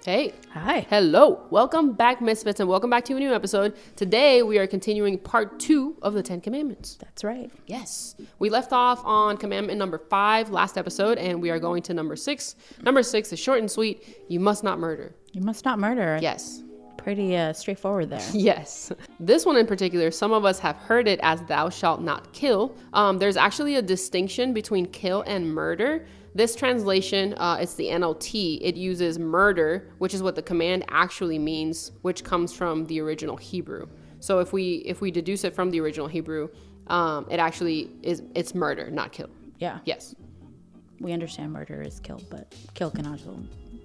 Hey. Hi. Hello. Welcome back, Misfits, and welcome back to a new episode. Today, we are continuing part 2 of the 10 Commandments. That's right. Yes. We left off on commandment number 5 last episode, and we are going to number 6. Number 6 is short and sweet. You must not murder. You must not murder. Yes. Pretty straightforward there. Yes. This one in particular, some of us have heard it as thou shalt not kill. There's actually a distinction between kill and murder. This translation, it's the NLT. It uses murder, which is what the command actually means, which comes from the original Hebrew. So if we deduce it from the original Hebrew, it actually it's murder, not kill. Yeah. Yes. We understand murder is kill, but kill can also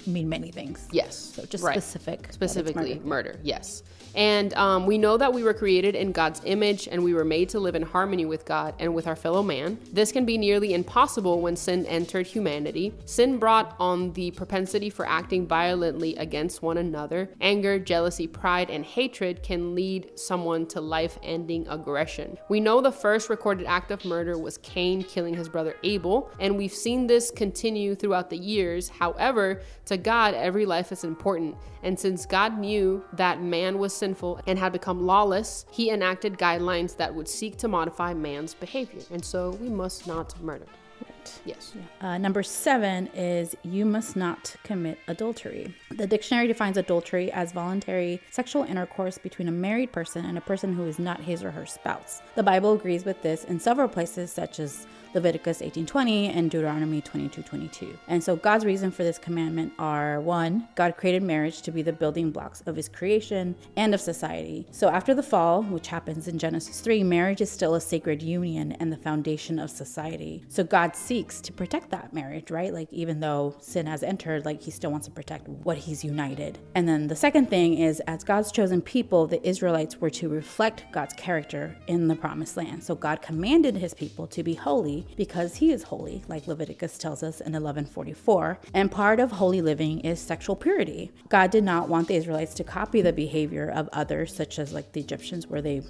mean many things. Yes. So just right. Specifically murder. Yes. And we know that we were created in God's image and we were made to live in harmony with God and with our fellow man. This can be nearly impossible when sin entered humanity. Sin brought on the propensity for acting violently against one another. Anger, jealousy, pride, and hatred can lead someone to life-ending aggression. We know the first recorded act of murder was Cain killing his brother Abel, and we've seen this continue throughout the years. However, to God, every life is important. And since God knew that man was sinful and had become lawless, he enacted guidelines that would seek to modify man's behavior. And so we must not murder. Right. Yes. Number 7 is you must not commit adultery. The dictionary defines adultery as voluntary sexual intercourse between a married person and a person who is not his or her spouse. The Bible agrees with this in several places, such as Leviticus 18:20 and Deuteronomy 22:22. And so God's reason for this commandment are: 1, God created marriage to be the building blocks of his creation and of society. So after the fall, which happens in Genesis 3, marriage is still a sacred union and the foundation of society. So God seeks to protect that marriage, right? Like, even though sin has entered, like, he still wants to protect what he's united. And then the second thing is, as God's chosen people, the Israelites were to reflect God's character in the promised land. So God commanded his people to be holy because he is holy, like Leviticus tells us in 11:44. And part of holy living is sexual purity. God did not want the Israelites to copy the behavior of others, such as like the Egyptians, where they,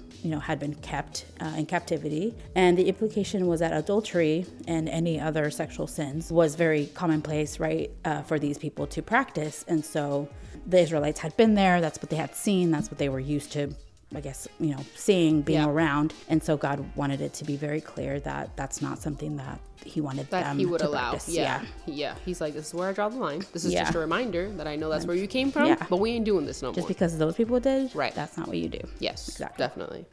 had been kept in captivity. And the implication was that adultery and any other sexual sins was very commonplace, right, for these people to practice. And so the Israelites had been there. That's what they had seen. That's what they were used to, I guess, seeing, being around. And so God wanted it to be very clear that that's not something that he wanted them he would to allow. practice. Yeah. He's like, this is where I draw the line. This is Yeah. just a reminder that I know that's where you came from, but we ain't doing this no Just more. because those people did, Right. that's not what you do. Yes, Exactly. definitely.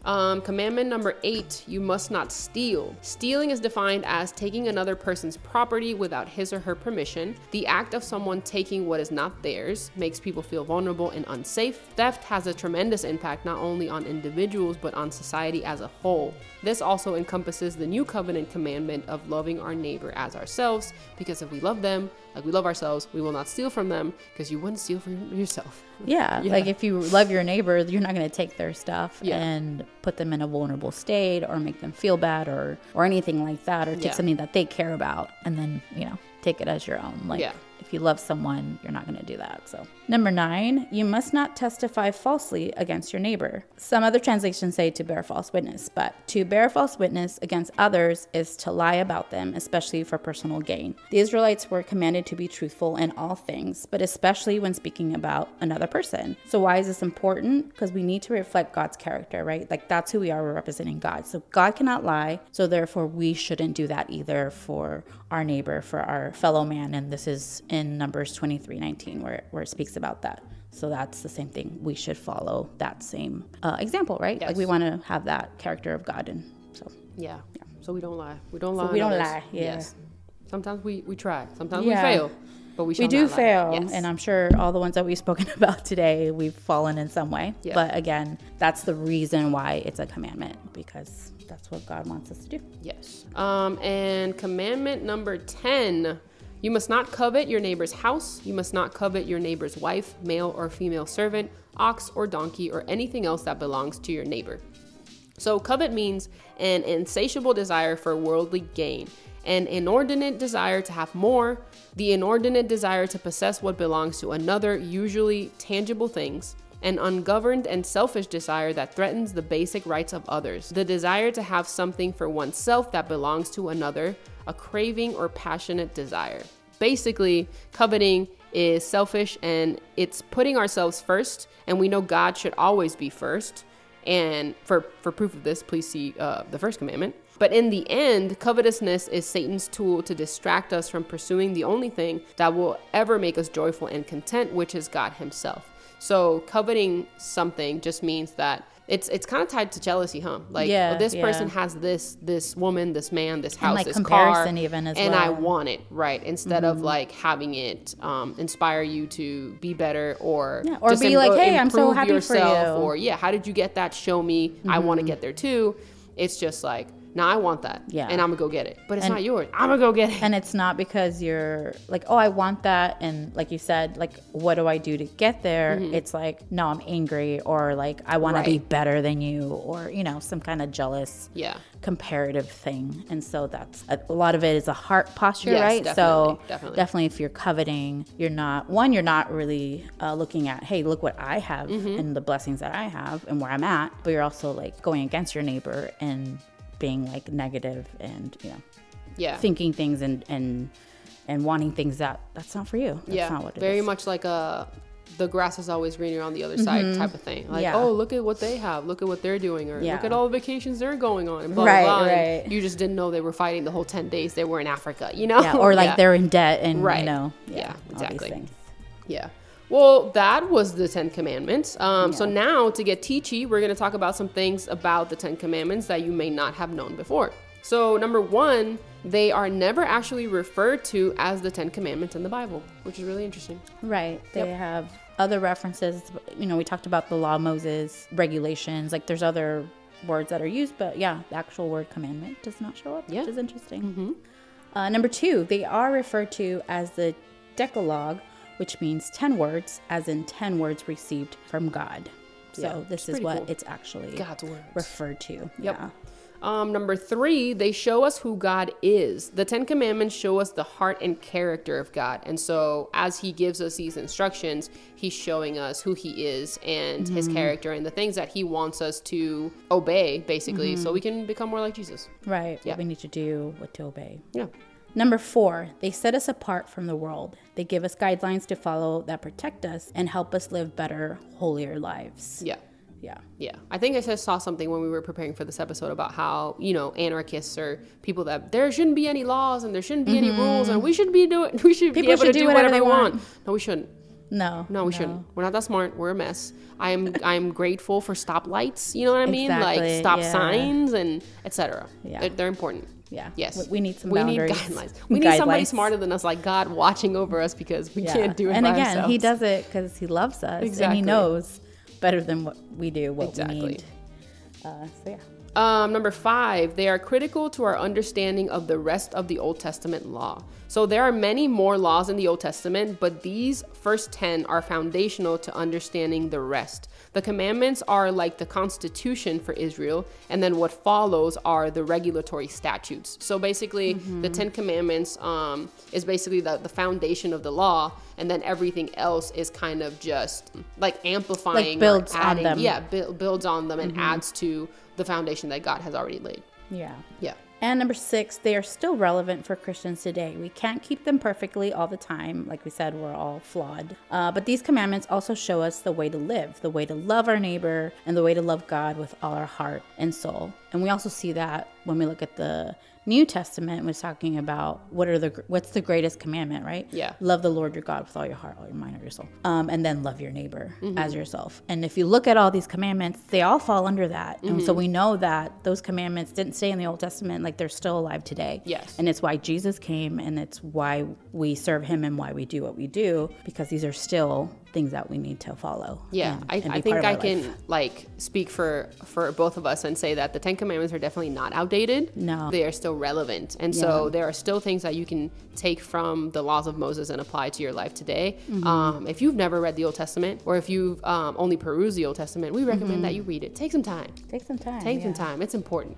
Commandment number 8, you must not steal. Stealing is defined as taking another person's property without his or her permission. The act of someone taking what is not theirs makes people feel vulnerable and unsafe. Theft has a tremendous impact not only on individuals, but on society as a whole. This also encompasses the new covenant commandment of loving our neighbor as ourselves, because if we love them like we love ourselves, we will not steal from them, because you wouldn't steal from yourself. Yeah, like if you love your neighbor, you're not going to take their stuff Yeah. and put them in a vulnerable state or make them feel bad or anything like that, or take something that they care about and then, take it as your own. Like, if you love someone, you're not going to do that. So number 9, you must not testify falsely against your neighbor. Some other translations say to bear false witness, but to bear false witness against others is to lie about them, especially for personal gain. The Israelites were commanded to be truthful in all things, but especially when speaking about another person. So why is this important? Because we need to reflect God's character, right? Like, that's who we are. We're representing God. So God cannot lie. So therefore we shouldn't do that either for our neighbor, for our fellow man. And this is in Numbers 23:19 where it speaks about that. So that's the same thing. We should follow that same example, right? Yes. Like, we want to have that character of God. And so So we don't lie. We don't lie. So we on don't others. lie. Yeah. Yes. Sometimes we try. Sometimes we fail. But we do not lie. fail. Yes. And I'm sure all the ones that we've spoken about today, we've fallen in some way. Yeah. But again, that's the reason why it's a commandment, because that's what God wants us to do. Yes. And commandment number 10, you must not covet your neighbor's house. You must not covet your neighbor's wife, male or female servant, ox or donkey, or anything else that belongs to your neighbor. So covet means an insatiable desire for worldly gain, an inordinate desire to have more, the inordinate desire to possess what belongs to another, usually tangible things, an ungoverned and selfish desire that threatens the basic rights of others, the desire to have something for oneself that belongs to another, a craving or passionate desire. Basically, coveting is selfish, and it's putting ourselves first, and we know God should always be first. And for proof of this, please see the first commandment. But in the end, covetousness is Satan's tool to distract us from pursuing the only thing that will ever make us joyful and content, which is God himself. So coveting something just means that it's kind of tied to jealousy, huh? Like, this person has this woman, this man, this house, and like this comparison car, even as and well. I want it, right? Instead of like having it inspire you to be better, or or just be like, hey, I'm so happy yourself, for you. or how did you get that? Show me. I want to get there too. It's just like, now I want that, and I'm gonna go get it, but it's not yours. I'm gonna go get it. And it's not because you're like, oh, I want that, and like you said, like, what do I do to get there? It's like, no, I'm angry, or like, I want to be better than you, or some kind of jealous comparative thing. And so that's a lot of it is a heart posture, right? Definitely, so definitely if you're coveting, you're not really looking at, hey, look what I have and the blessings that I have and where I'm at, but you're also like going against your neighbor and being like negative and thinking things and wanting things that's not for you. That's not what it very is. much like the grass is always greener on the other side type of thing. Like, oh, look at what they have, look at what they're doing, or look at all the vacations they're going on, and blah blah blah. And you just didn't know they were fighting the whole 10 days they were in Africa, or like they're in debt and exactly. all these things. Well, that was the 10 Commandments. So now, to get teachy, we're going to talk about some things about the 10 Commandments that you may not have known before. So number 1, they are never actually referred to as the 10 Commandments in the Bible, which is really interesting. Right. They have other references. We talked about the law of Moses, regulations. Like, there's other words that are used, but the actual word commandment does not show up, which is interesting. Number 2, they are referred to as the Decalogue, which means 10 words, as in 10 words received from God. So this is what it's actually God's words referred to. Number 3, they show us who God is. The 10 Commandments show us the heart and character of God. And so as he gives us these instructions, he's showing us who he is and his character and the things that he wants us to obey, basically, so we can become more like Jesus. Right. What we need to do, what to obey. Yeah. Number 4, they set us apart from the world. They give us guidelines to follow that protect us and help us live better, holier lives. Yeah. I think I just saw something when we were preparing for this episode about how, anarchists are people that there shouldn't be any laws and there shouldn't be any rules and we should be able to do whatever they want. No, we shouldn't. No, we shouldn't. We're not that smart. We're a mess. I'm grateful for stoplights. You know what I mean? Exactly, like stop signs and etc. Yeah. They're important. Yeah. Yes. We need some boundaries. We need guidelines. We need somebody smarter than us, like God, watching over us because we can't do it and by again, ourselves. he does it because he loves us. Exactly. And he knows better than what we do, what we need. Number 5, they are critical to our understanding of the rest of the Old Testament law. So there are many more laws in the Old Testament, but these first 10 are foundational to understanding the rest. The commandments are like the constitution for Israel, and then what follows are the regulatory statutes. So basically, the 10 commandments is basically the foundation of the law, and then everything else is kind of just like amplifying, like builds or adding, on them. Yeah, builds on them and adds to the foundation that God has already laid. Yeah. Yeah. And number 6, they are still relevant for Christians today. We can't keep them perfectly all the time. Like we said, we're all flawed. But these commandments also show us the way to live, the way to love our neighbor, and the way to love God with all our heart and soul. And we also see that when we look at the New Testament, was talking about what's the greatest commandment, right? Yeah. Love the Lord your God with all your heart, all your mind, all your soul. And then love your neighbor as yourself. And if you look at all these commandments, they all fall under that. And so we know that those commandments didn't stay in the Old Testament, like they're still alive today. Yes. And it's why Jesus came, and it's why we serve him and why we do what we do, because these are still things that we need to follow. Yeah, I think I can like speak for both of us and say that the 10 Commandments are definitely not outdated. No. They are still relevant. And so there are still things that you can take from the laws of Moses and apply to your life today. If you've never read the Old Testament, or if you've only perused the Old Testament, we recommend that you read it. Take some time. Take some time. It's important.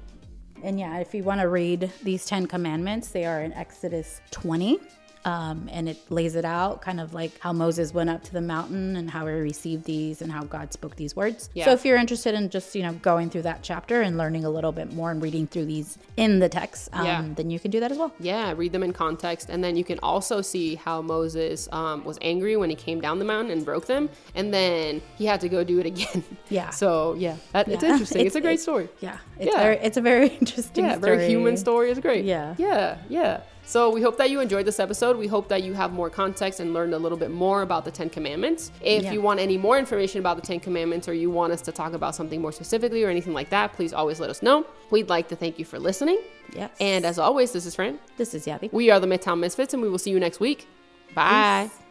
And if you want to read these 10 commandments, they are in Exodus 20. and it lays it out kind of like how Moses went up to the mountain and how he received these and how God spoke these words. Yeah. So if you're interested in just, going through that chapter and learning a little bit more and reading through these in the text, then you can do that as well. Yeah, read them in context. And then you can also see how Moses was angry when he came down the mountain and broke them. And then he had to go do it again. Yeah. So, it's interesting. It's a great story. Yeah. It's a very interesting story. Very human story. It's great. Yeah. Yeah. So we hope that you enjoyed this episode. We hope that you have more context and learned a little bit more about the 10 Commandments. If you want any more information about the 10 Commandments, or you want us to talk about something more specifically or anything like that, please always let us know. We'd like to thank you for listening. Yes. And as always, this is Fran. This is Yadi. We are the Midtown Misfits, and we will see you next week. Bye. Peace.